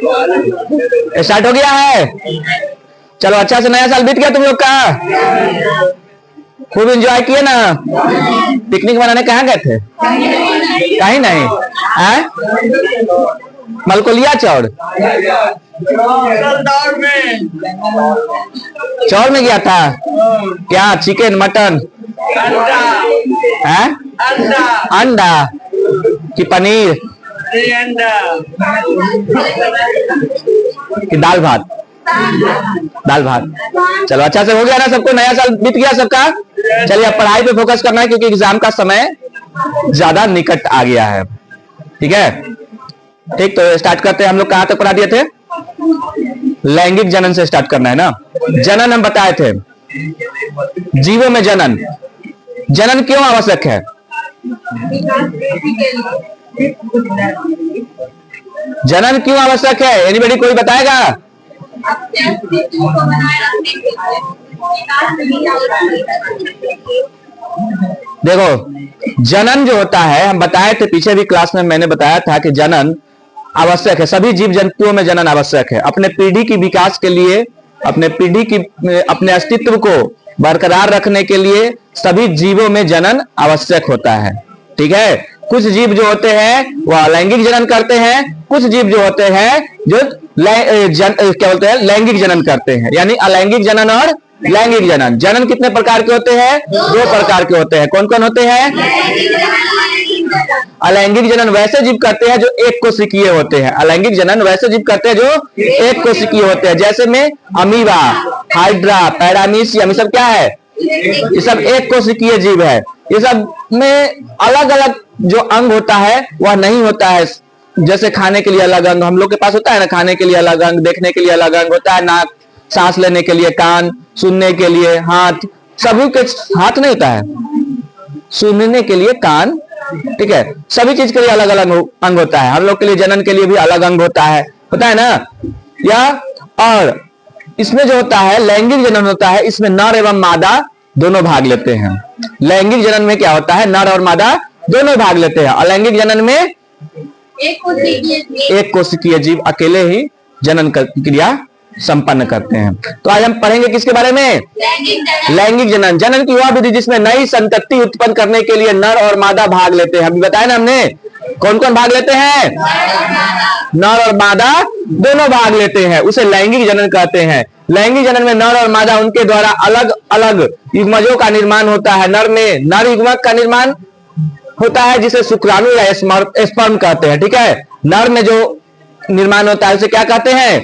Start हो गया है। चलो अच्छा से नया साल बीत गया तुम लोग का, खूब एंजॉय किए ना। पिकनिक मनाने कहाँ गए थे? कहीं नहीं है? मलकोलिया चौड़ चौड़ में गया था। क्या चिकन मटन है? अंडा कि पनीर कि दाल भात? दाल भात। चलो अच्छा से हो गया ना सबको, नया साल बीत गया सबका। चलिए अब पढ़ाई पे फोकस करना है क्योंकि एग्जाम का समय ज्यादा निकट आ गया है। ठीक है, ठीक तो स्टार्ट करते हैं। हम लोग कहां तक पढ़ा दिए थे? लैंगिक जनन से स्टार्ट करना है ना। जनन हम बताए थे, जीवों में जनन। जनन क्यों आवश्यक है? जनन क्यों आवश्यक है? एनीबॉडी कोई बताएगा? देखो जनन जो होता है, हम बताए थे पिछले भी क्लास में, मैंने बताया था कि जनन आवश्यक है। सभी जीव जंतुओं में जनन आवश्यक है। अपने पीढ़ी की विकास के लिए, अपने पीढ़ी की अपने अस्तित्व को बरकरार रखने के लिए सभी जीवों में जनन आवश्यक होता है। ठीक है, कुछ जीव जो होते हैं वह अलैंगिक जनन करते हैं, कुछ जीव जो होते हैं जो क्या बोलते हैं, लैंगिक जनन करते हैं। यानी अलैंगिक जनन और लैंगिक जनन। जनन कितने प्रकार के होते हैं? 2 प्रकार के होते हैं। कौन कौन होते हैं? अलैंगिक जनन वैसे जीव करते हैं जो एक कोशिकीय होते हैं। अलैंगिक जनन वैसे जीव करते हैं जो एक कोशिकीय होते हैं, जैसे में अमीबा, हाइड्रा, पैरामीशियम, ये सब क्या है? ये सब एक कोशिकीय जीव है। ये सब में अलग अलग जो अंग होता है वह नहीं होता है। जैसे खाने के लिए अलग अंग हम लोग के पास होता है ना, खाने के लिए अलग अंग, देखने के लिए अलग अंग होता है, नाक, सांस लेने के लिए कान, सुनने के लिए हाथ। सभी के हाथ नहीं होता है, सुनने के लिए कान। ठीक है, सभी चीज के लिए अलग अलग अंग होता है। हम लोग के लिए जनन के लिए भी अलग अंग होता है ना। या और इसमें जो होता है लैंगिक जनन होता है, इसमें नर एवं मादा दोनों भाग लेते हैं। लैंगिक जनन में क्या होता है? नर और मादा दोनों भाग लेते हैं। अलैंगिक जनन में एक कोशिकीय जीव अकेले ही जनन क्रिया संपन्न करते हैं। तो आज हम पढ़ेंगे किसके बारे में? लैंगिक जनन। जनन की वह विधि जिसमें नई संतति उत्पन्न करने के लिए नर और मादा भाग लेते हैं। अभी बताया ना हमने, कौन कौन भाग लेते हैं? नर और मादा दोनों भाग लेते हैं, उसे लैंगिक जनन कहते हैं। लैंगिक जनन में नर और मादा उनके द्वारा अलग अलग युग्मजों का निर्माण होता है। नर में नर युग्मक का निर्माण होता है जिसे शुक्राणु या स्पर्म कहते हैं। ठीक है, नर में जो निर्माण होता है उसे क्या कहते हैं?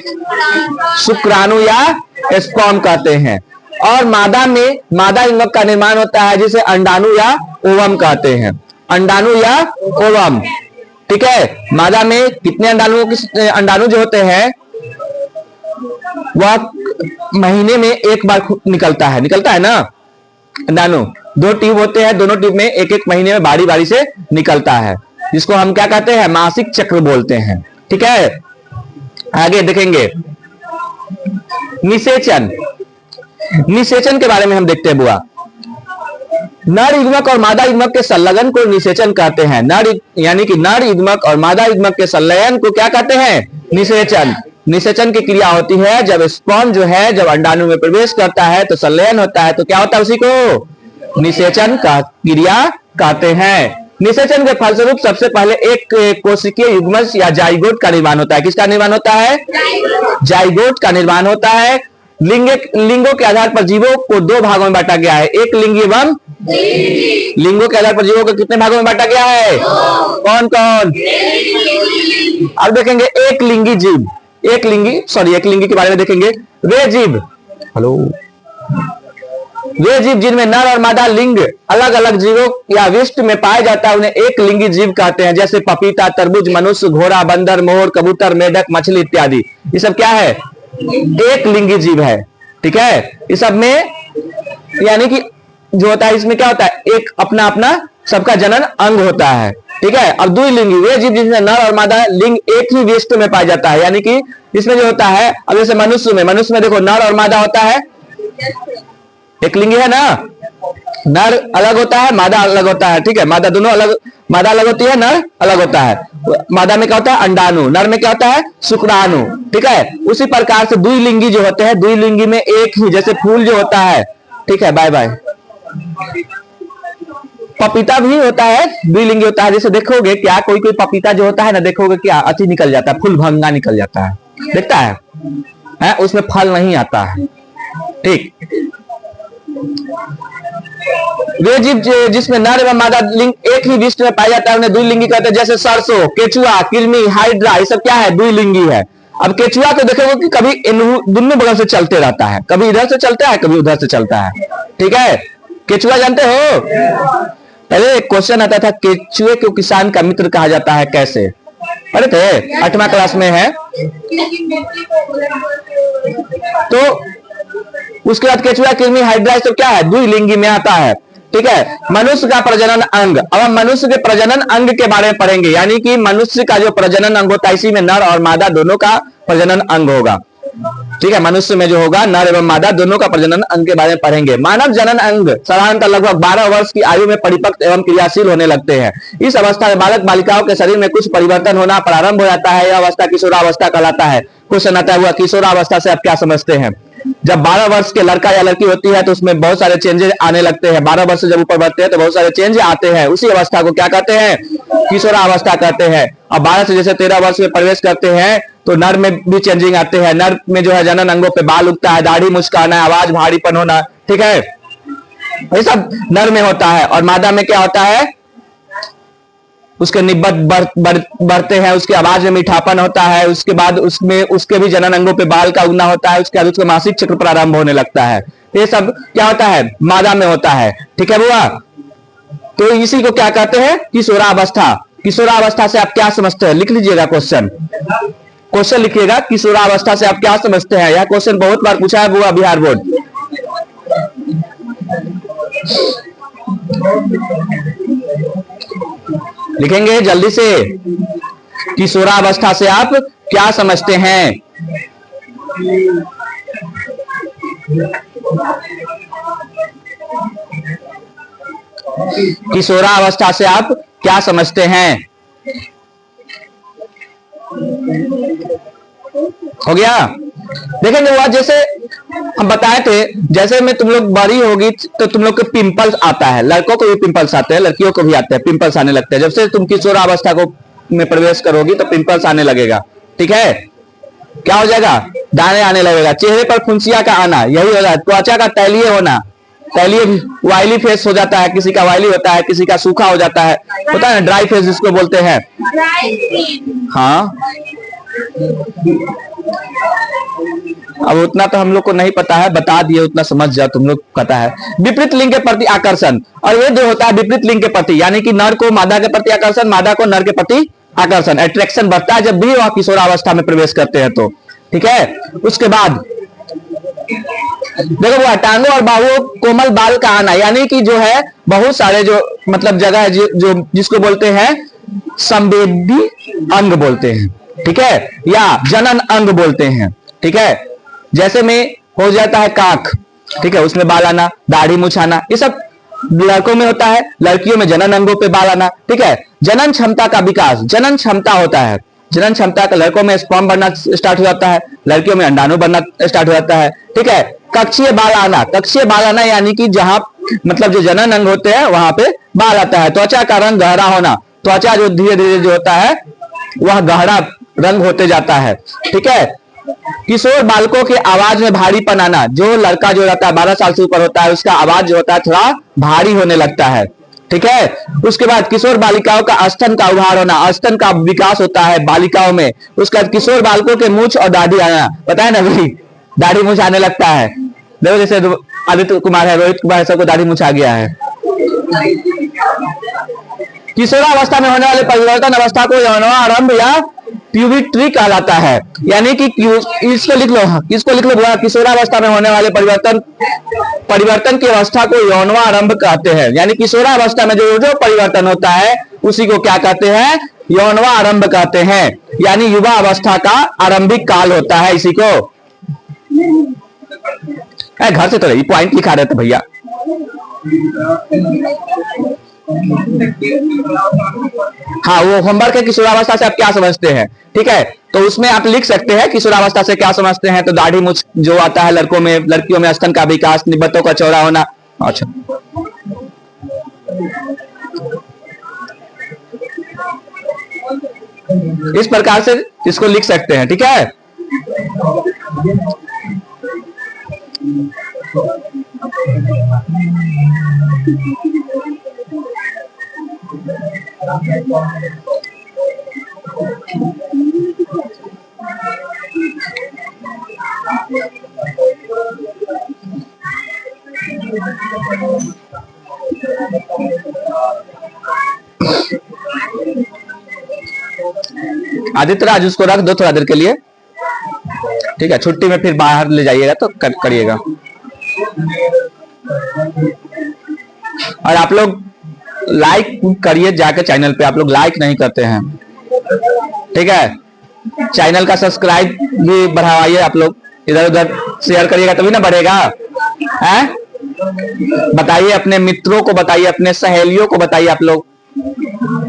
शुक्राणु या स्पर्म कहते हैं। और मादा में मादा युग्मक का निर्माण होता है जिसे अंडाणु या ओवम कहते हैं। अंडाणु या ओवम। ठीक है, मादा में कितने अंडाणु जो होते हैं वह महीने में एक बार निकलता है ना। अंडाणु 2 ट्यूब होते हैं, दोनों ट्यूब में एक एक महीने में बारी बारी से निकलता है, जिसको हम क्या कहते हैं? मासिक चक्र बोलते हैं। ठीक है, आगे देखेंगे निषेचन। निषेचन के बारे में हम देखते हैं बुआ। नर युग्मक और मादा युग्मक के संलग्न को निषेचन कहते हैं। नर यानी कि नर युग्मक और मादा युग्मक के संलयन को क्या कहते हैं? निषेचन। निषेचन की क्रिया होती है जब स्पर्म जो है जब अंडाणु में प्रवेश करता है तो संलयन होता है, तो क्या होता है? उसी को निषेचन का क्रिया कहते हैं। निषेचन के फलस्वरूप सबसे पहले एक कोशिकीय युग्मज या जाइगोट का निर्माण होता है। किसका निर्माण होता है? जाइगोट का निर्माण होता है। लिंगों के आधार पर जीवों को 2 भागों में बांटा गया है, एक लिंगी एवं। लिंगों के आधार पर जीवों को कितने भागों में बांटा गया है? कौन कौन? अब देखेंगे एक लिंगी जीव, एक लिंगी के बारे में देखेंगे। वे जीव वे जीव जिनमें नर और मादा लिंग अलग अलग जीवों या विष्ट में पाया जाता है उन्हें एक लिंगी जीव कहते हैं। जैसे पपीता, तरबूज, मनुष्य, घोड़ा, बंदर, मोर, कबूतर, मेढक, मछली इत्यादि। ये सब क्या है? एक लिंगी जीव है। ठीक है, इस सब में यानी कि जो होता है इसमें क्या होता है? एक अपना अपना सबका जनन अंग होता है। ठीक है, अब द्विलिंगी वे जीव जिसमें नर और मादा लिंग एक ही विष्ट में पाया जाता है। यानी कि इसमें जो होता है, अब जैसे मनुष्य में देखो नर और मादा होता है, एक लिंगी है ना, नर अलग होता है, मादा अलग होता है, ठीक है, मादा दोनों अलग, मादा अलग होती है, नर अलग होता है। मादा में क्या होता है, अंडाणु, नर में क्या होता है, शुक्राणु, ठीक है। उसी प्रकार से द्विलिंगी जो होते हैं, द्विलिंगी में एक ही, जैसे फूल जो होता है, ठीक है, बाय बाय, पपीता भी होता है, द्विलिंगी होता है। जैसे देखोगे क्या, कोई कोई पपीता जो होता है ना, देखोगे क्या अति निकल जाता है, फूल भंगा निकल जाता है, देखता है, उसमें फल नहीं आता है, ठीक। वे जीव जिसमें नर एवं मादा लिंग एक ही विष्ट में पाया जाता है उन्हें द्विलिंगी कहते हैं। जैसे सरसों, केचुआ, कृमि, हाइड्रा, ये सब क्या है, द्विलिंगी है। अब केचुआ को देखोगे कि कभी दोनों बगल से चलते रहता है, कभी इधर से चलता है, कभी उधर से चलता है, ठीक है। केचुआ जानते हो, पहले एक क्वेश्चन आता था, केचुए को किसान का मित्र कहा जाता है, कैसे पढ़े थे, 8वां क्लास में है। तो उसके बाद केचुआ, कृमि, हाइड्रा सब क्या है, द्विलिंगी में आता है, ठीक है। मनुष्य का प्रजनन अंग, अब हम मनुष्य के प्रजनन अंग के बारे में पढ़ेंगे, यानी कि मनुष्य का जो प्रजनन अंग होता है, इसी में नर और मादा दोनों का प्रजनन अंग होगा, ठीक है। मनुष्य में जो होगा नर एवं मादा दोनों का प्रजनन अंग के बारे में पढ़ेंगे। मानव जनन अंग साधारणतः लगभग 12 वर्ष की आयु में परिपक्व एवं क्रियाशील होने लगते हैं। इस अवस्था में बालक बालिकाओं के शरीर में कुछ परिवर्तन होना प्रारंभ हो जाता है। यह अवस्था किशोरावस्था कहलाता है। क्वेश्चन आता है, किशोरावस्था से आप क्या समझते हैं? जब 12 वर्ष के लड़का या लड़की होती है तो उसमें बहुत सारे चेंजेस आने लगते हैं। 12 वर्ष से जब ऊपर बढ़ते हैं तो बहुत सारे चेंज आते हैं, उसी अवस्था को क्या कहते हैं, किशोरावस्था कहते हैं। अब 12 से जैसे 13 वर्ष में प्रवेश करते हैं तो नर में भी चेंजिंग आते हैं। नर में जो है जनन अंगों पे बाल उगता है, दाढ़ी मुस्काना, आवाज भारीपन होना, ठीक है, ये सब नर में होता है। और मादा में क्या होता है, उसके निब्बत बढ़ते हैं, उसकी आवाज में मीठापन होता है, उसके बाद उसमें उसके भी जनन अंगों पे बाल का उगना होता है, उसके बाद उसका मासिक चक्र प्रारंभ होने लगता है। ये सब क्या होता है, मादा में होता है, ठीक है बुआ। तो इसी को क्या कहते हैं, किशोरावस्था। किशोरावस्था से आप क्या समझते हैं, लिख लीजिएगा क्वेश्चन, क्वेश्चन लिखिएगा, किशोरावस्था से आप क्या समझते हैं। यह क्वेश्चन बहुत बार पूछा है बुआ बिहार बोर्ड। लिखेंगे जल्दी से, किशोरावस्था से आप क्या समझते हैं। किशोरावस्था से आप क्या समझते हैं, हो गया। देखेंगे वो जैसे हम बताए थे, जैसे में तुम लोग बड़ी होगी तो तुम लोग को पिंपल्स आता है, लड़कों को भी पिंपल्स आते हैं, लड़कियों को भी आते हैं, पिंपल्स आने लगते हैं। जब से तुम किशोरावस्था को में प्रवेश करोगी तो पिंपल्स आने लगेगा, ठीक है। क्या हो जाएगा, दाने आने लगेगा, चेहरे पर फुंसिया का आना, यही होगा। त्वचा का तैलीय होना, तैलीय वाइली फेस हो जाता है, किसी का वाइली होता है, किसी का सूखा हो जाता है, होता है ना, ड्राई फेस जिसको बोलते हैं। हाँ, अब उतना तो हम लोग को नहीं पता है, बता दिए, उतना समझ जाओ, तुम लोग पता है। विपरीत लिंग के प्रति आकर्षण, और ये जो होता है विपरीत लिंग के प्रति, यानी कि नर को मादा के प्रति आकर्षण, मादा को नर के प्रति आकर्षण, अट्रैक्शन बढ़ता है जब भी वह किशोरावस्था में प्रवेश करते हैं तो, ठीक है। उसके बाद देखो वो टांगों और बाहुओं कोमल बाल का आना, यानी कि जो है बहुत सारे जो मतलब जगह है जो जिसको बोलते हैं संवेदी अंग बोलते हैं, ठीक है, या जनन अंग बोलते हैं, ठीक है। जैसे में हो जाता है काख, ठीक है, उसमें बाल आना, दाढ़ी मुछाना, ये सब लड़कों में होता है। लड़कियों में जनन अंगों पे बाल आना, ठीक है। जनन क्षमता का विकास, जनन क्षमता होता है, जनन क्षमता का लड़कों में स्पर्म बनना स्टार्ट हो जाता है, लड़कियों में अंडाणु बनना स्टार्ट हो जाता है, ठीक है। कक्षीय बाल आना, कक्षीय बाल आना यानी कि जहां मतलब जो जनन अंग होते हैं वहां पे बाल आता है। त्वचा का रंग गहरा होना, त्वचा जो धीरे धीरे जो होता है वह गहरा रंग होते जाता है, ठीक है। किशोर बालकों की आवाज में भारीपन आना, जो लड़का जो रहता है 12 साल से ऊपर होता है उसका आवाज जो होता है थोड़ा भारी होने लगता है, ठीक है। उसके बाद किशोर बालिकाओं का स्तन का उभार होना, स्तन का विकास होता है बालिकाओं में। उसके बाद किशोर बालकों के मूंछ और दाढ़ी आना, पता है ना भाई, दाढ़ी मूंछ आने लगता है। देखो जैसे आदित्य कुमार है, रोहित कुमार, सबको दाढ़ी मूंछ आ गया है। किशोरावस्था में होने वाले परिवर्तन अवस्था को यौनारंभ या प्यूबिट्री कहलाता है, यानी कि इसको लिख लो, इसको लिख लो, किशोरावस्था में होने वाले परिवर्तन की अवस्था को यौनारंभ कहते हैं। यानी किशोरावस्था में जो जो परिवर्तन होता है उसी को क्या कहते हैं, यौनारंभ कहते हैं। यानी युवा अवस्था का आरंभिक काल होता है इसी को। घर से तो पॉइंट लिखा रहे थे भैया। हाँ, वो होमवर्क है किशोरावस्था से आप क्या समझते हैं, ठीक है। तो उसमें आप लिख सकते हैं किशोरावस्था से क्या समझते हैं। तो दाढ़ी मूछ जो आता है लड़कों में, लड़कियों में स्तन का विकास, निब्बतों का चौड़ा होना। अच्छा, इस प्रकार से इसको लिख सकते हैं, ठीक है। आदित्य राज, उसको रख दो थोड़ा देर के लिए, ठीक है। छुट्टी में फिर बाहर ले जाइएगा तो करिएगा। और आप लोग लाइक करिए जाकर चैनल पे, आप लोग लाइक नहीं करते हैं, ठीक है। चैनल का सब्सक्राइब भी बढ़ाइए, आप लोग इधर उधर शेयर करिएगा तभी ना बढ़ेगा, है। बताइए अपने मित्रों को, बताइए अपने सहेलियों को, बताइए आप लोग,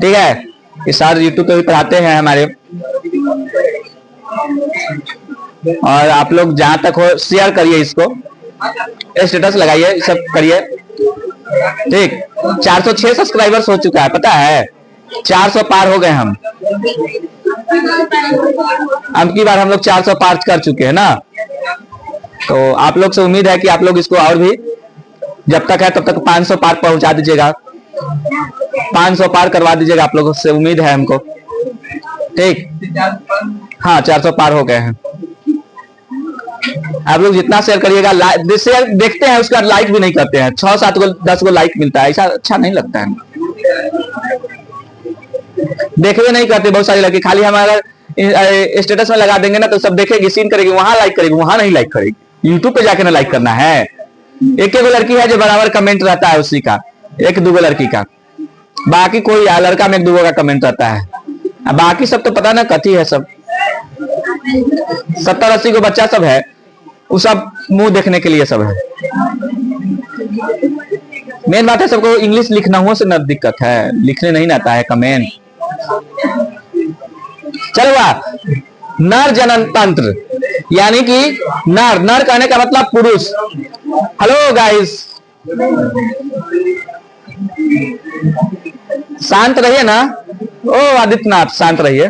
ठीक है। ये सारे यूट्यूब पे भी पढ़ाते हैं हमारे। और आप लोग जहां तक हो शेयर करिए, इसको स्टेटस लगाइए, सब करिए, ठीक। 406 सब्सक्राइबर्स हो चुका है, पता है। 400 पार हो गए हम। अब की बार हम लोग 400 पार कर चुके हैं ना। तो आप लोग से उम्मीद है कि आप लोग इसको और भी जब तक है तब तक 500 पार पहुंचा दीजिएगा, 500 पार करवा दीजिएगा, आप लोगों से उम्मीद है हमको, ठीक। हाँ, 400 पार हो गए हैं। आप लोग जितना शेयर करिएगा, शेयर देखते हैं उसका लाइक भी नहीं करते हैं। 6-7 को 10 को लाइक मिलता है, ऐसा अच्छा नहीं लगता है। देखते नहीं करते बहुत सारी लड़की, खाली हमारा स्टेटस में लगा देंगे ना तो सब देखेगी, सीन करेगी, वहां लाइक करेगी, वहां नहीं लाइक करेगी। यूट्यूब पे जाके ना लाइक करना है। एक एक लड़की है जो बराबर कमेंट रहता है उसी का, एक दो लड़की का, बाकी कोई लड़का में एक दो का कमेंट रहता है, बाकी सब तो पता ना कथी है। सब 70-80 को बच्चा सब है, वो सब मुंह देखने के लिए सब है। मेन बात है सबको इंग्लिश लिखना हुआ से न दिक्कत है, लिखने नहीं आता है कमेंट। चलो, नर जनन तंत्र यानी कि नर, नर कहने का मतलब पुरुष। हेलो गाइस, शांत रहिए ना। ओ आदित्यनाथ, शांत रहिए,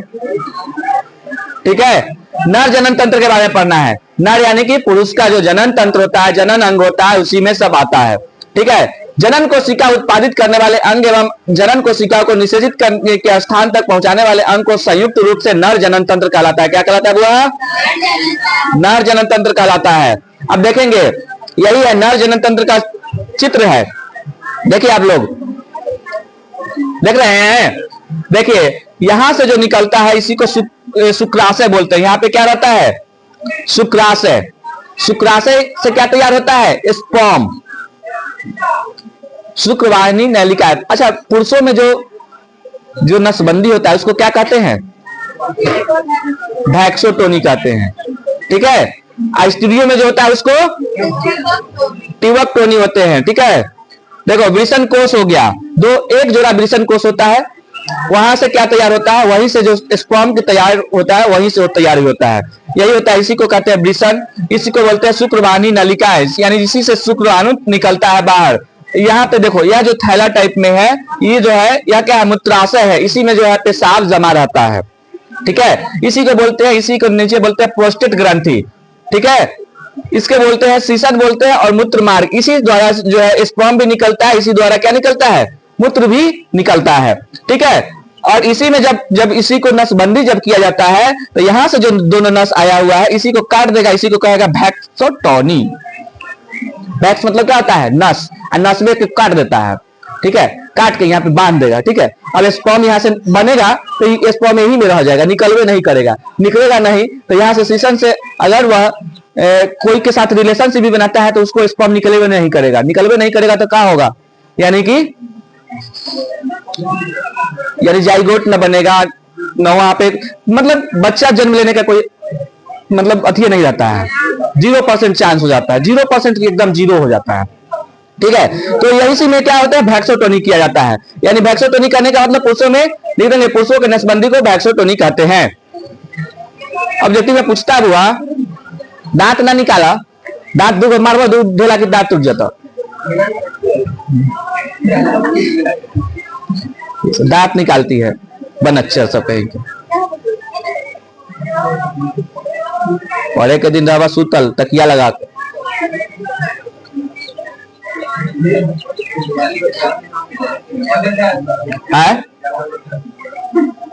ठीक है। नर जनन तंत्र के बारे में पढ़ना है। नर यानी कि पुरुष का जो जनन तंत्र होता है, जनन अंग होता है, उसी में सब आता है, ठीक है। जनन कोशिका उत्पादित करने वाले अंग एवं जनन कोशिका को निषेचित करने के स्थान तक पहुंचाने वाले अंग को संयुक्त रूप से नर जनन तंत्र कहलाता है। क्या कहलाता है बुआ? नर जनन तंत्र कहलाता है। अब देखेंगे, यही है नर जनन तंत्र का चित्र है। देखिए आप लोग देख रहे हैं, देखिए यहां से जो निकलता है इसी को शुक्राशय बोलते हैं। यहाँ पे क्या रहता है? शुक्राशय। शुक्राशय से क्या तैयार होता है? स्पर्म। शुक्रवाहिनी नलिका। अच्छा, पुरुषों में जो नसबंदी होता है उसको क्या कहते हैं? वैक्सोटोनी कहते हैं, ठीक है। स्त्रियों में जो होता है उसको टिवकटोनी होते हैं, ठीक है। देखो वृषण कोष हो गया, एक जोड़ा वृषण कोष होता है, वहां से क्या तैयार होता है? वहीं से जो स्पर्म के तैयार होता है वहीं से वो तैयार होता है, यही होता है। इसी को कहते हैं वृषण, इसी को बोलते हैं शुक्रवाहिनी नलिका, यानी इसी से शुक्रवाणु निकलता है बाहर। यहाँ पे देखो, यह जो थैला टाइप में है, ये जो है यह क्या है? मूत्राशय है। इसी में जो है पेशाब जमा रहता है, ठीक है। इसी को बोलते हैं, इसी को नीचे बोलते हैं प्रोस्टेट ग्रंथि, ठीक है। इसके बोलते हैं शीशन बोलते हैं, और मूत्र मार्ग। इसी द्वारा जो है स्पर्म भी निकलता है, इसी द्वारा क्या निकलता है? मूत्र भी निकलता है, ठीक है। और इसी में जब इसी को नसबंदी जब किया जाता है तो यहां से जो दोनों नस आया हुआ है इसी को काट देगा, इसी को कहेगा वैक्सोटोनी। वैक्स मतलब क्या होता है? नस, और नस में काट देता है, ठीक है। काट के यहाँ पे बांध देगा, ठीक है। अब स्पर्म यहाँ से बनेगा तो स्पर्म यही में रह जाएगा, निकलवे नहीं करेगा। निकलेगा नहीं तो यहाँ से शीशन से अगर वह कोई के साथ रिलेशनशिप भी बनाता है तो उसको स्पर्म निकलवे नहीं करेगा। निकलवे नहीं करेगा तो क्या होगा? यानी जाइगोट न बनेगा, न वहां पे मतलब बच्चा जन्म लेने का कोई मतलब अथी नहीं रहता है। 0% चांस हो जाता है, 0% एकदम 0 हो जाता है, ठीक है। तो यही सी में क्या होता है, वैक्सोटोनी किया जाता है। यानी वैक्सोटोनी करने का मतलब पुरुषों में लिख देंगे, पुरुषों के नसबंदी को वैक्सोटोनी कहते हैं। ऑब्जेक्टिव में पूछता हुआ दांत ना निकाला, दांत दो मारवा दूध ढेला के दांत टूट जाता, दांत निकालती है बनच्चर सब कहेंगे। और एक दिन रहा सुतल तकिया लगा के,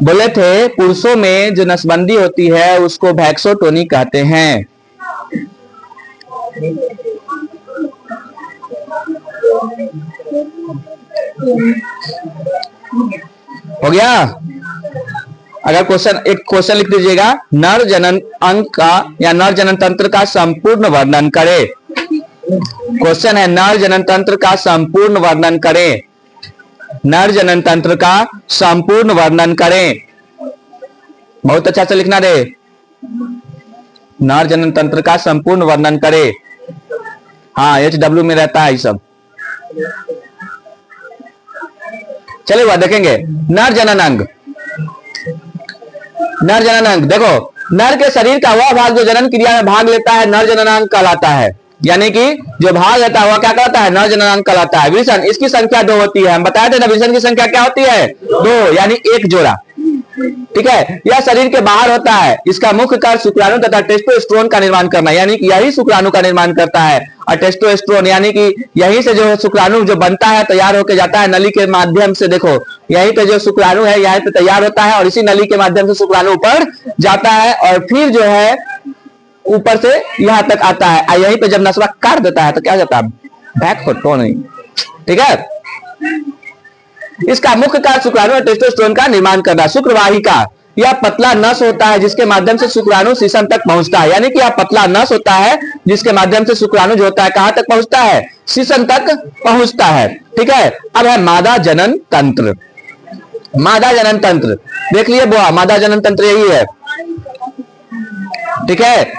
बोले थे पुरुषों में जो नसबंदी होती है उसको वैक्सोटोनी कहते हैं। हो गया। अगर क्वेश्चन, एक क्वेश्चन लिख दीजिएगा, नर जनन अंग का या नर जनन तंत्र का संपूर्ण वर्णन करें। क्वेश्चन है नर जनन तंत्र का संपूर्ण वर्णन करें, नर जनन तंत्र का संपूर्ण वर्णन करें। बहुत अच्छा से लिखना रे, नर जनन तंत्र का संपूर्ण वर्णन करें। हाँ HW में रहता है ये सब। चलिए वह देखेंगे नर जनन अंग। नर जनन अंग देखो, नर के शरीर का वह भाग जो जनन क्रिया में भाग लेता है नर जनन अंग कहलाता है। यानी कि जो भाग रहता है वह क्या कहलाता है, नर जनन अंग कहलाता है। विषण, इसकी संख्या 2 होती है। हम बताए थे ना विषण की संख्या क्या होती है, 2 यानी 1 जोड़ा। ठीक है। यह शरीर के बाहर होता है। इसका मुख्य कार्य शुक्राणु तथा टेस्टोस्टेरोन का निर्माण करना, यानी कि यही शुक्राणु का निर्माण करता है। और टेस्टोस्टेरोन यानी कि यहीं से जो शुक्राणु जो बनता है, तैयार होकर जाता है नली के माध्यम से। देखो यहीं पे जो शुक्राणु है यहीं पे तैयार होता है और इसी नली के माध्यम से शुक्राणु ऊपर जाता है और फिर जो है ऊपर से यहां तक आता है। और यहीं पे जब नसवा काट देता है तो क्या हो जाता है, वैक्सोटोनी। ठीक है। इसका मुख्य कार्य शुक्राणु और टेस्टोस्टेरोन का निर्माण करना। शुक्रवाहिका, यह पतला नस होता है जिसके माध्यम से शुक्राणु शीशन तक पहुंचता है। यानी कि यह पतला नस होता है जिसके माध्यम से शुक्राणु जो होता है कहां तक पहुंचता है, शीशन तक पहुंचता है। ठीक है। अब है मादा जनन तंत्र। मादा जनन तंत्र देख लिए बुआ, मादा जनन तंत्र यही है। ठीक है।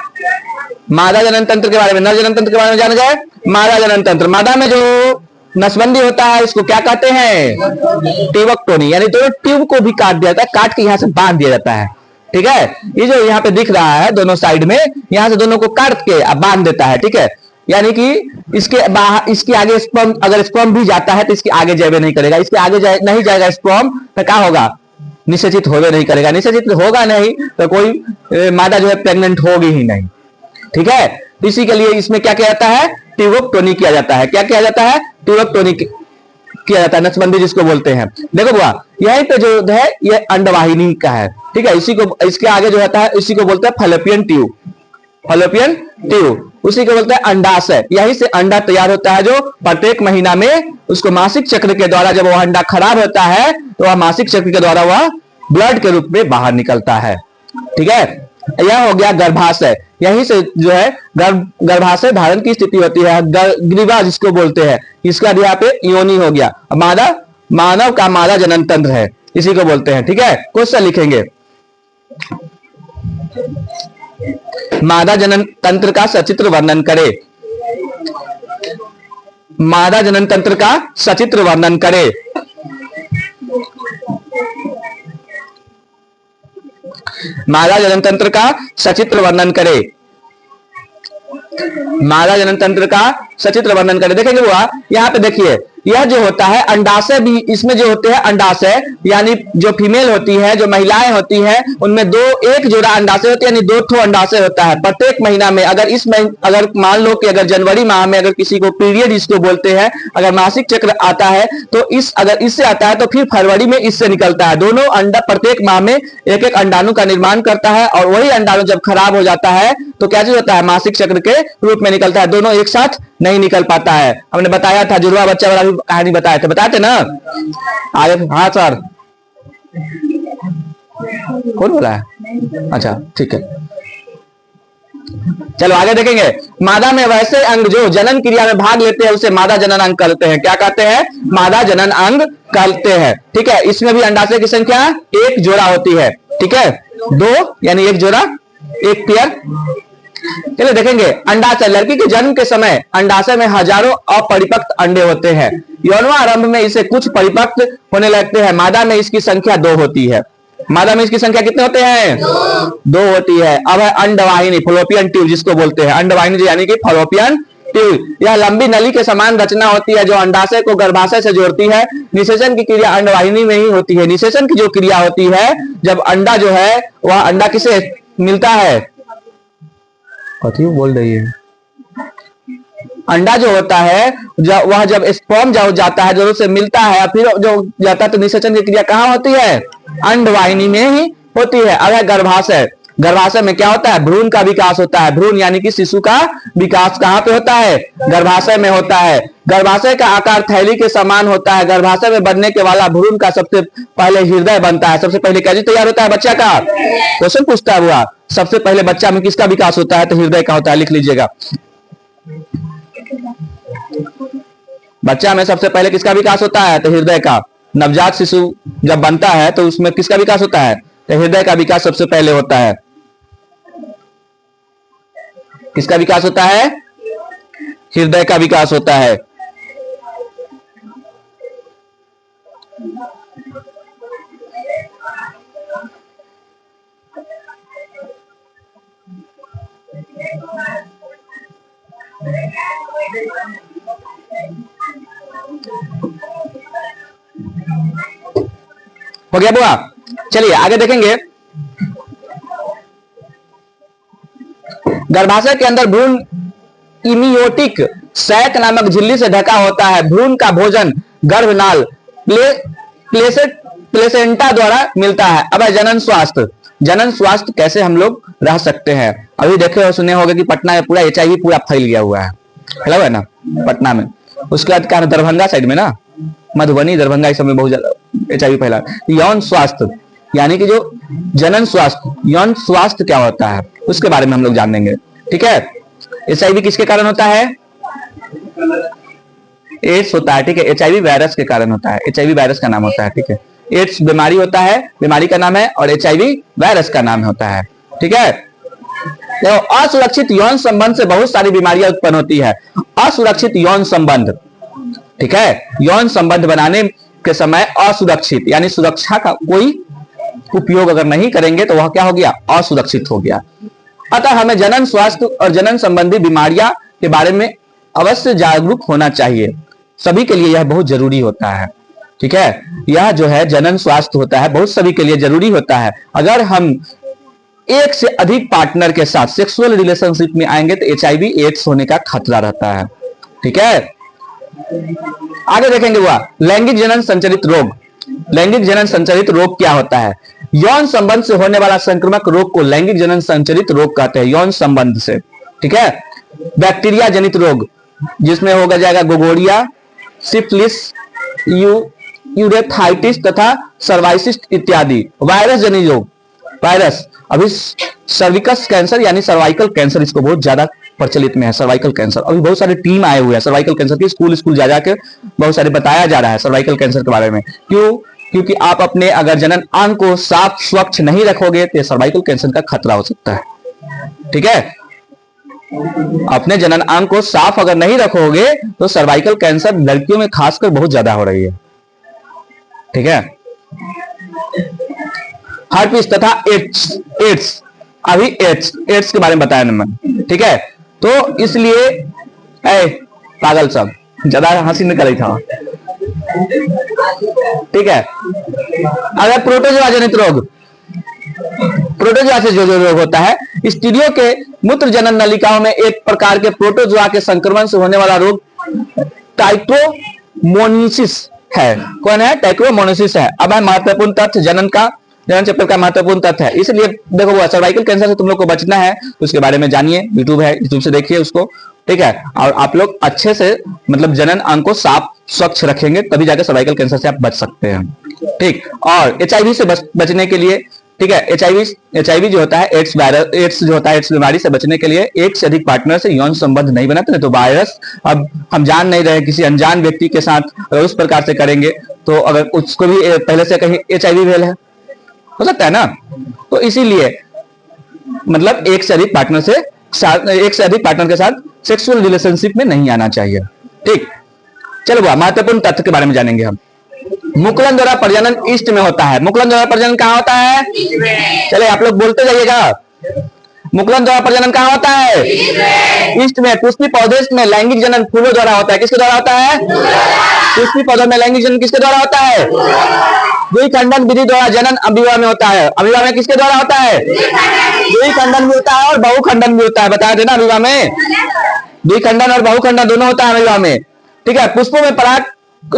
मादा जनन तंत्र के बारे में, नर जनन तंत्र के बारे में जान गए। मादा जनन तंत्र, मादा में जो नसबंदी होता है इसको क्या कहते हैं, टिवक्टोनी। यानी दोनों ट्यूब को भी काट दिया जाता है, काट के यहां से बांध दिया जाता है। ठीक है। ये जो यहाँ पे दिख रहा है दोनों साइड में, यहां से दोनों को काट के बांध देता है। ठीक है। यानी कि इसके बाहर, इसके आगे स्पर्म, अगर स्पर्म भी जाता है तो इसके आगे जावे नहीं करेगा। इसके आगे नहीं जाएगा स्पर्म तो क्या होगा, निषेचित होवे नहीं करेगा। निषेचित होगा नहीं तो कोई मादा जो है प्रेग्नेंट होगी ही नहीं। ठीक है। इसी के लिए इसमें क्या किया जाता है, टिवक्टोनी किया जाता है। क्या किया जाता है, टिवक्टोनी किया जाता है, नसबंदी जिसको बोलते हैं। देखो बुआ, यहीं पे जो है ये अंडवाहिनी का है। ठीक है। इसी को, इसके आगे जो होता है इसी को बोलते हैं फैलोपियन ट्यूब। फैलोपियन ट्यूब उसी को बोलते हैं अंडाशय। यहीं से अंडा तैयार होता है जो प्रत्येक महीना में उसको मासिक चक्र के द्वारा, जब वह अंडा खराब होता है तो वह मासिक चक्र के द्वारा वह ब्लड के रूप में बाहर निकलता है। ठीक है। यह हो गया गर्भाशय। यहीं से जो है गर्भाशय धारण की स्थिति होती है, ग्रीवा जिसको बोलते हैं। इसका यहाँ पे योनि हो गया। मादा, मानव का मादा जनन तंत्र है, इसी को बोलते हैं। ठीक है। क्वेश्चन लिखेंगे, मादा जनन तंत्र का सचित्र वर्णन करें। मादा जनन तंत्र का सचित्र वर्णन करें। मादा जनन तंत्र का सचित्र वर्णन करें। मादा जनन तंत्र का सचित्र वर्णन करें। देखेंगे वो यहाँ पे देखिए, यह जो होता है अंडाशय भी, इसमें जो होते हैं अंडाशय यानी जो फीमेल होती है, जो महिलाएं होती हैं उनमें एक जोड़ा अंडाशय होती है, यानी 2 ठो अंडाशय होता है प्रत्येक महीना में। अगर मान लो कि अगर जनवरी माह में अगर किसी को पीरियड जिसको बोलते हैं, अगर मासिक चक्र आता है तो अगर इससे आता है तो फिर फरवरी में इससे निकलता है। दोनों अंडा प्रत्येक माह में एक एक अंडाणु का निर्माण करता है और वही अंडाणु जब खराब हो जाता है तो क्या चीज होता है, मासिक चक्र के रूप में निकलता है। दोनों एक साथ नहीं निकल पाता है। हमने बताया था, जुड़वा बच्चा वाला भी कहानी बताए थे ना आगे। हाँ सर, कौन बोला है? अच्छा ठीक है, चलो आगे देखेंगे। मादा में वैसे अंग जो जनन क्रिया में भाग लेते हैं उसे मादा जनन अंग कहते हैं। क्या कहते हैं, मादा जनन अंग कहते हैं। ठीक है। इसमें भी अंडाशय की संख्या 1 जोड़ा होती है। ठीक है। 2 यानी 1 जोड़ा, 1 पेयर। चलिए देखेंगे अंडाशय। लड़की के जन्म के समय अंडाशय में हजारों अपरिपक्व अंडे होते हैं। यौनारंभ में इसे कुछ परिपक्व होने लगते हैं। मादा में इसकी संख्या 2 होती है। मादा में इसकी संख्या कितने होते हैं? 2 होती है। अब है अंडवाहिनी, फलोपियन ट्यूब जिसको बोलते हैं। अंडवाहिनी यानी कि फलोपियन ट्यूब। यह लंबी नली के समान रचना होती है जो अंडाशय को गर्भाशय से जोड़ती है। निषेचन की क्रिया अंडवाहिनी में ही होती है। निषेचन की जो क्रिया होती है, जब अंडा जो है वह अंडा किसे मिलता है? कथी बोल रही है? अंडा जो होता है जब स्पर्म जाता है, जो उसे मिलता है फिर जो जाता है, तो निषेचन की क्रिया कहाँ होती है? अंडवाहिनी में ही होती है। अब है गर्भाशय। गर्भाशय में क्या होता है? भ्रूण का विकास होता है। भ्रूण यानी कि शिशु का विकास कहाँ पे होता है? गर्भाशय में होता है। गर्भाशय का आकार थैली के समान होता है। गर्भाशय में बनने के वाला भ्रूण का सबसे पहले हृदय बनता है। सबसे पहले क्या चीज तैयार होता है? बच्चा का। क्वेश्चन पूछता है हुआ, सबसे पहले बच्चा में किसका विकास होता है? तो हृदय का होता है। लिख लीजिएगा, बच्चा में सबसे पहले किसका विकास होता है? तो हृदय का। नवजात शिशु जब बनता है तो उसमें किसका विकास होता है? तो हृदय का विकास सबसे पहले होता है। किसका विकास होता है? हृदय का विकास होता है। हो गया बुआ? चलिए आगे देखेंगे। गर्भाशय के अंदर भ्रूण इमियोटिक सैक नामक झिल्ली से ढका होता है। भ्रूण का भोजन गर्भनाल प्लेसेंटा द्वारा मिलता है। अब है जनन स्वास्थ्य। जनन स्वास्थ्य कैसे हम लोग रह सकते हैं? अभी देखे और सुने होंगे कि पटना में पूरा HIV पूरा फैल गया हुआ है, फैला हुआ है ना पटना में। उसके बाद क्या दरभंगा साइड में ना, मधुबनी दरभंगा इस समय बहुत ज्यादा HIV फैला। यौन स्वास्थ्य यानी कि जो जनन स्वास्थ्य, यौन स्वास्थ्य क्या होता है उसके बारे में हम लोग जानेंगे। ठीक है, HIV किसके कारण होता है? एड्स होता है। ठीक है, HIV वायरस के कारण होता है। HIV वायरस का नाम होता है। ठीक है, एड्स बीमारी होता है, बीमारी का नाम है, और HIV वायरस का नाम होता है। ठीक है, तो असुरक्षित यौन संबंध से बहुत सारी बीमारियां उत्पन्न होती है। असुरक्षित यौन संबंध, ठीक है, यौन संबंध बनाने के समय असुरक्षित यानी सुरक्षा का कोई उपयोग अगर नहीं करेंगे तो वह क्या हो गया? असुरक्षित हो गया। अतः हमें जनन स्वास्थ्य और जनन संबंधी बीमारियां के बारे में अवश्य जागरूक होना चाहिए। सभी के लिए यह बहुत जरूरी होता है। ठीक है, यह जो है जनन स्वास्थ्य होता है बहुत सभी के लिए जरूरी होता है। अगर हम एक से अधिक पार्टनर के साथ सेक्सुअल रिलेशनशिप में आएंगे तो HIV एड्स होने का खतरा रहता है। ठीक है, आगे देखेंगे हुआ लैंगिक जनन संचरित रोग। लैंगिक जनन संचरित रोग क्या होता है? यौन संबंध से होने वाला संक्रामक रोग को लैंगिक जनन संचरित रोग कहते हैं। यौन संबंध से, ठीक है, बैक्टीरिया जनित रोग जिसमें होगा जाएगा गोगोरिया, सिफिलिस, यूरेथाइटिस तथा सर्वाइसिस इत्यादि। वायरस जनित रोग, वायरस, अभी सर्विकस कैंसर यानी सर्वाइकल कैंसर इसको बहुत ज्यादा प्रचलित में है। सर्वाइकल कैंसर अभी बहुत सारे टीम आए हुए हैं सर्वाइकल कैंसर की, स्कूल जा जाके बहुत सारे बताया जा रहा है सर्वाइकल कैंसर के बारे में। क्यों? क्योंकि आप अपने अगर जनन अंग को साफ स्वच्छ नहीं रखोगे तो सर्वाइकल कैंसर का खतरा हो सकता है। ठीक है, अपने जनन अंग को साफ अगर नहीं रखोगे तो सर्वाइकल कैंसर लड़कियों में खासकर बहुत ज्यादा हो रही है। ठीक है, हर्पिस तथा एड्स, अभी एड्स के बारे में बताया मैंने। ठीक है, तो इसलिए पागल सब ज्यादा हंसी निकल रही था। ठीक है, अगर प्रोटोजोआ जनित रोग, प्रोटोजोआ से जो रोग होता है, स्त्रियों के मूत्र जनन नलिकाओं में एक प्रकार के प्रोटोजोआ के संक्रमण से होने वाला रोग टाइक्रोमोनिसिस है। कौन है? टाइक्रोमोनिसिस है। अब है महत्वपूर्ण तथ्य जनन चैप्टर का महत्वपूर्ण तथ्य है। इसलिए देखो सर्वाइकल कैंसर से तुम लोग को बचना है तो उसके बारे में जानिए। यूट्यूब है, यूट्यूब से देखिए उसको। ठीक है, और आप लोग अच्छे से मतलब जनन अंग को साफ स्वच्छ रखेंगे तभी जाकर सर्वाइकल कैंसर से आप बच सकते हैं। ठीक, और HIV से बचने के लिए, ठीक है, HIV जो होता है एड्स जो होता है एड्स बीमारी से बचने के लिए एक से अधिक पार्टनर से यौन संबंध नहीं बनाते नहीं तो वायरस, अब हम जान नहीं रहे किसी अनजान व्यक्ति के साथ अगर उस प्रकार से करेंगे तो अगर उसको भी पहले से कहीं HIV भेल है हो सकता है ना, तो इसीलिए मतलब एक से अधिक पार्टनर से एक से अधिक पार्टनर के साथ सेक्सुअल रिलेशनशिप में नहीं आना चाहिए। ठीक, चलो बुआ महत्वपूर्ण तथ्य के बारे में जानेंगे हम। मुकुलन द्वारा प्रजनन ईस्ट में होता है। मुकुलन द्वारा प्रजनन कहाँ होता है? चले आप लोग बोलते जाइएगा। मुकुलन द्वारा प्रजनन कहाँ होता है? ईस्ट में। पुष्पी पौधे में लैंगिक जनन फूलों द्वारा होता है। किसके द्वारा होता है? पुष्पी पौधों में लैंगिक जनन किसके द्वारा होता है? द्विखंडन विधि द्वारा जनन अविवाह में होता है। अविवाह में किसके द्वारा होता है? द्विखंडन भी होता है और बहुखंडन भी होता है। बता देना, अविवाह में द्विखंडन और बहुखंडन दोनों होता है अविवाह में। ठीक है। पुष्पों में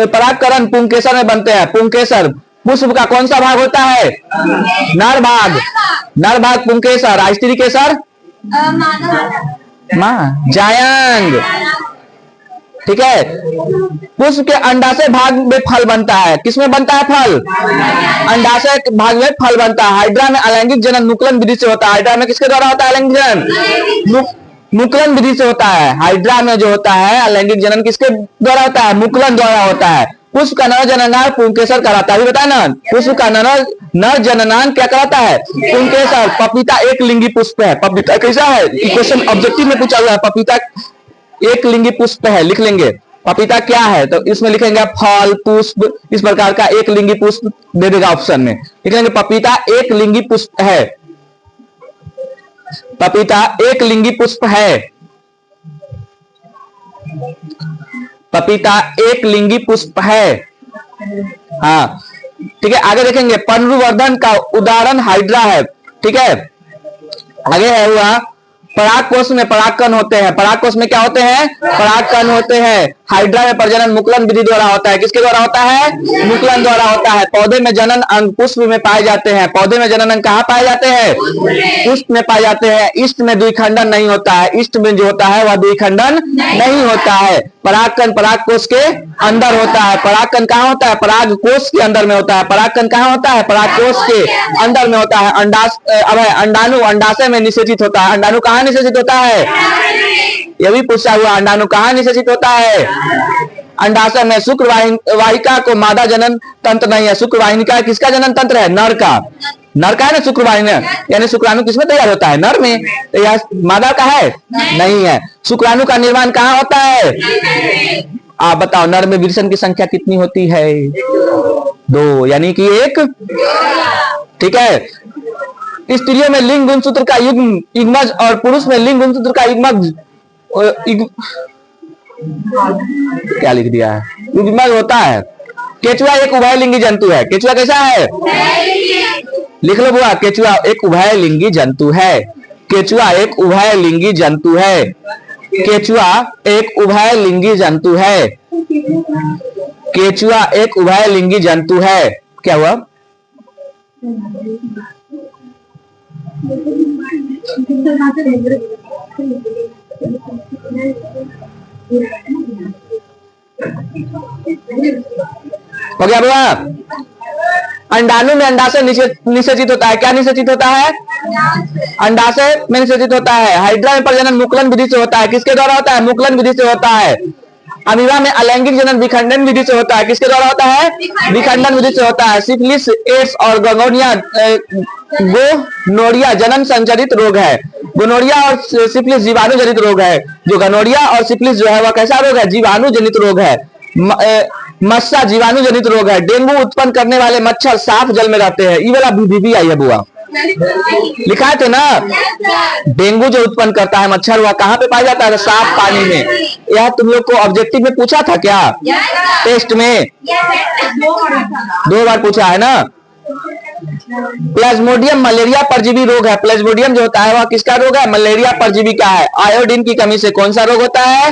परागकरण पुंकेसर में बनते हैं। पुंकेसर पुष्प का कौन सा भाग होता है? नर भाग। नर भाग पुंकेसर, स्त्री केसर जायंग। ठीक है। पुष्प के अंडाशय भाग में फल बनता है। किसमें बनता है फल? अंडाशय भाग में फल बनता है। हाइड्रा में अलैंगिक जनन मुकुलन विधि से होता है। हाइड्रा में किसके द्वारा होता है अलैंगिक जनन? मुकुलन विधि से होता है। हाइड्रा में जो होता है अलैंगिक जनन किसके द्वारा होता है? मुकुलन द्वारा होता है। पुष्प का नर जननांग पुंकेसर कहलाता है। बताया ना, पुष्प का नर जननांग क्या कहलाता है? पुंकेसर। पपीता एक लिंगी पुष्प है। पपीता कैसा है? क्वेश्चन ऑब्जेक्टिव में पूछा हुआ है। पपीता एक लिंगी पुष्प है, लिख लेंगे। पपीता क्या है तो इसमें लिखेंगे फल पुष्प, इस प्रकार का एक लिंगी पुष्प दे देगा ऑप्शन में। लिख लेंगे पपीता एक लिंगी पुष्प है। पपीता एक लिंगी पुष्प है। पपीता एक लिंगी पुष्प है। हाँ ठीक है। आगे देखेंगे पुनरुवर्धन का उदाहरण हाइड्रा है। ठीक है। आगे है हुआ परागकोश में परागकण होते हैं। परागकोश में क्या होते हैं? परागकण होते हैं। हाइड्रा में प्रजनन मुकुलन विधि द्वारा होता है। किसके द्वारा होता है? मुकुलन द्वारा होता है। पौधे में जनन अंग पुष्प में पाए जाते हैं। पौधे में जनन अंग कहाँ पाए जाते हैं? पुष्प में पाए जाते हैं। ईस्ट में द्विखंडन नहीं होता है। ईस्ट में जो होता है वह द्विखंडन नहीं होता है। परागकण परागकोश के अंदर होता है। परागकण कहाँ होता है? परागकोश के अंदर में होता है। परागकण कहाँ होता है? परागकोश के अंदर में होता है। अंडाणु अंडाशय में निषेचित होता है। अंडाणु कहाँ निषेचित होता है? यह भी पूछा हुआ। अंडाणु कहाँ निषेचित होता है? अंडाशय में। शुक्र वाहिका को मादा जनन तंत्र नहीं है। शुक्र वाहिका किसका जनन तंत्र है? नर का। नर का है ना शुक्र वाहिनी, यानी शुक्राणु किसमें तैयार होता है? नर में। तो यह मादा का है? नहीं है। शुक्राणु का निर्माण कहाँ होता है? आप बताओ नर में विषम की संख्या कितनी होती है? 2, यानी कि 1। ठीक है। स्त्रियों में लिंग गुणसूत्र का युग्मज और पुरुष में लिंग गुणसूत्र का युग्मज क्या लिख दिया है? युग्मज होता है। केचुआ एक उभयलिंगी जंतु है। केचुआ कैसा है? लिख लो बुआ, केचुआ एक उभयलिंगी जंतु है। केचुआ एक उभयलिंगी जंतु है। केचुआ एक उभयलिंगी जंतु है। केचुआ एक उभयलिंगी जंतु है। क्या हुआ? हो गया बुआ? अंडाणु में अंडाशय निषेचित होता है। क्या निषेचित होता है? अंडाशय में निषेचित होता है। हाइड्रा में प्रजनन मुकुलन विधि से होता है। किसके द्वारा होता है? मुकुलन विधि से होता है। अमीबा में अलैंगिक जनन विखंडन विधि से होता है। किसके द्वारा होता है? विखंडन विधि से होता है। सिफिलिस एड्स और गोनोरिया जनन संचरित रोग है। गोनोरिया और सिफिलिस जीवाणु जनित रोग है। जो गोनोरिया और सिफिलिस जो है वह कैसा रोग है? जीवाणु जनित रोग है। मस्सा जीवाणु जनित रोग है। डेंगू उत्पन्न करने वाले मच्छर साफ जल में रहते हैं। ये वाला भी आई है बुआ, लिखा थे ना। डेंगू जो उत्पन्न करता है मच्छर वह कहाँ पे पाया जाता है? साफ पानी में। यह तुम लोग को ऑब्जेक्टिव में पूछा था क्या? टेस्ट में 2 बार पूछा है ना। प्लाज्मोडियम मलेरिया परजीवी रोग है। प्लाज्मोडियम जो होता है वह किसका रोग है? मलेरिया परजीवी का है। आयोडीन की कमी से कौन सा रोग होता है?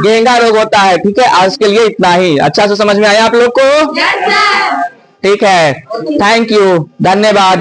घेंघा रोग होता है। ठीक है। आज के लिए इतना ही। अच्छा से समझ में आया आप लोग को? ठीक है। थैंक यू, धन्यवाद।